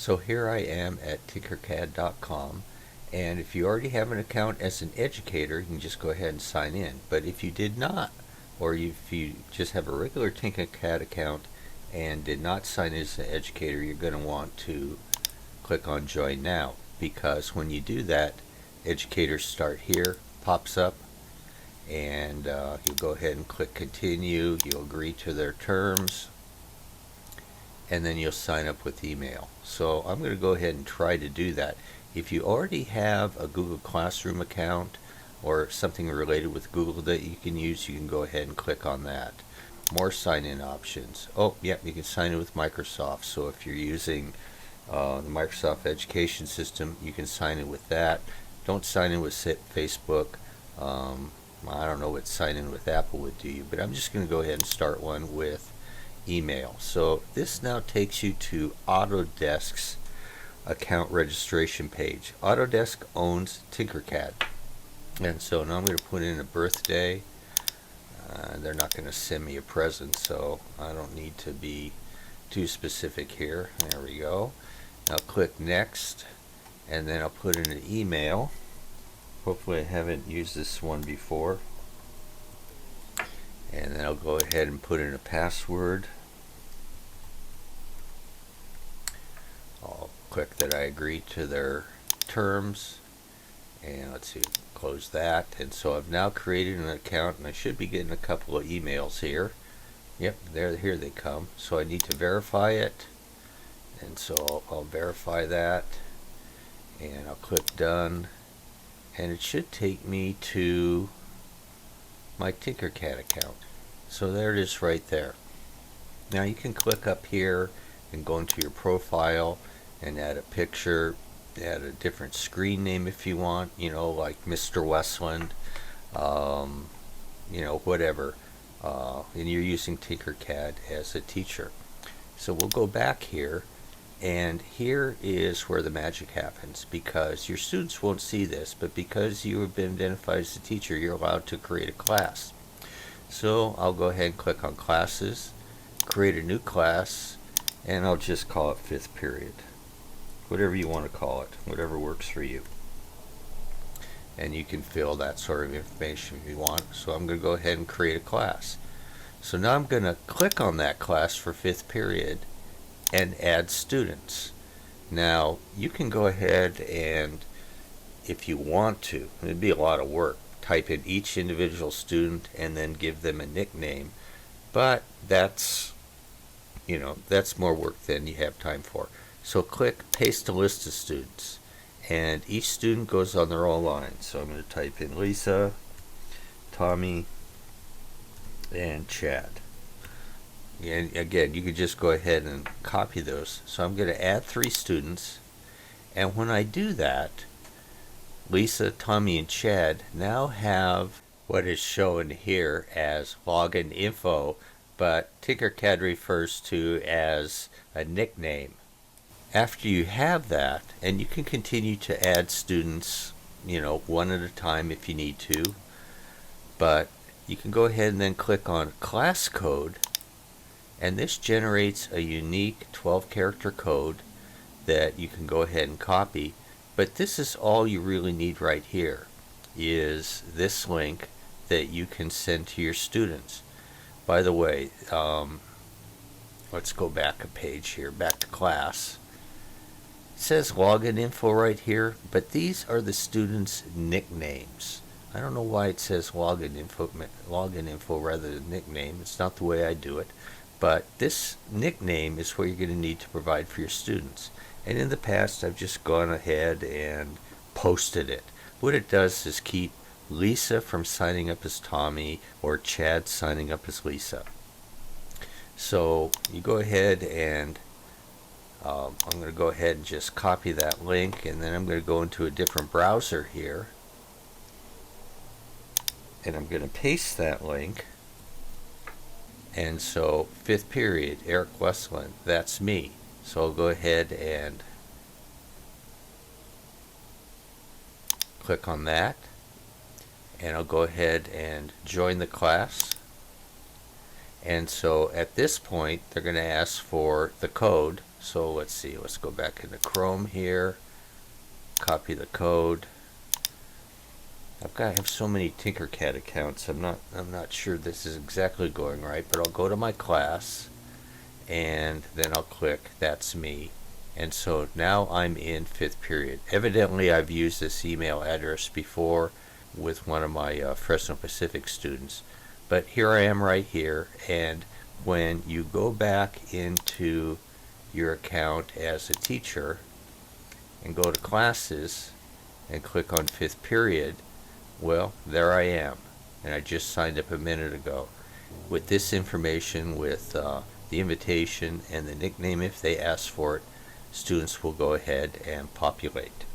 So here I am at Tinkercad.com, and if you already have an account as an educator, you can just go ahead and sign in. But if you did not, or if you just have a regular Tinkercad account and did not sign in as an educator, you're going to want to click on Join Now, because when you do that, Educators Start Here pops up, and you'll go ahead and click Continue. You'll agree to their terms, and then you'll sign up with email. So I'm going to go ahead and try to do that. If you already have a Google Classroom account or something related with Google that you can use, you can go ahead and click on that. More sign-in options. Oh, yep, you can sign in with Microsoft. So if you're using the Microsoft Education System, you can sign in with that. Don't sign in with Facebook. I don't know what sign in with Apple would do you, but I'm just going to go ahead and start one with email. So this now takes you to Autodesk's account registration page. Autodesk owns Tinkercad, and so now I'm going to put in a birthday. They're not going to send me a present, so I don't need to be too specific here. There we go. I'll click next, and then I'll put in an email. Hopefully I haven't used this one before. And then I'll go ahead and put in a password. I'll click that I agree to their terms, and let's see, close that. And so I've now created an account, and I should be getting a couple of emails here. Yep, here they come. So I need to verify it, and so I'll verify that, and I'll click done, and it should take me to my Tinkercad account. So there it is right there. Now you can click up here and go into your profile and add a picture, add a different screen name if you want, like Mr. Westland, whatever. And you're using Tinkercad as a teacher. So we'll go back here, and here is where the magic happens, because your students won't see this, but because you have been identified as a teacher, you're allowed to create a class. So I'll go ahead and click on Classes, create a new class, and I'll just call it 5th period. Whatever you want to call it, whatever works for you. And you can fill that sort of information if you want. So I'm going to go ahead and create a class. So now I'm going to click on that class for 5th period and add students. Now you can go ahead and, if you want to, it'd be a lot of work, type in each individual student and then give them a nickname, but that's more work than you have time for. So click paste a list of students, and each student goes on their own line. So I'm going to type in Lisa, Tommy, and Chad. And again, you could just go ahead and copy those. So I'm going to add 3 students, and when I do that, Lisa, Tommy, and Chad now have what is shown here as login info, but Tinkercad refers to as a nickname. After you have that, and you can continue to add students, one at a time if you need to, but you can go ahead and then click on class code, and this generates a unique 12-character code that you can go ahead and copy. But this is all you really need right here, is this link that you can send to your students. By the way, let's go back a page here, back to class. It says login info right here, but these are the students' nicknames. I don't know why it says login info rather than nickname. It's not the way I do it. But this nickname is what you're going to need to provide for your students. And in the past, I've just gone ahead and posted it. What it does is keep Lisa from signing up as Tommy or Chad signing up as Lisa. So you go ahead and I'm going to go ahead and just copy that link, and then I'm going to go into a different browser here, and I'm going to paste that link. And so 5th period, Eric Westland, that's me. So I'll go ahead and click on that, and I'll go ahead and join the class. And so at this point, they're going to ask for the code. So let's see, let's go back into Chrome here, copy the code. I have so many Tinkercad accounts, I'm not sure this is exactly going right, but I'll go to my class and then I'll click That's Me. And so now I'm in 5th period. Evidently I've used this email address before with one of my Fresno Pacific students. But here I am right here, and when you go back into your account as a teacher and go to classes and click on 5th period, well, there I am. And I just signed up a minute ago. With this information, with the invitation and the nickname if they ask for it, students will go ahead and populate.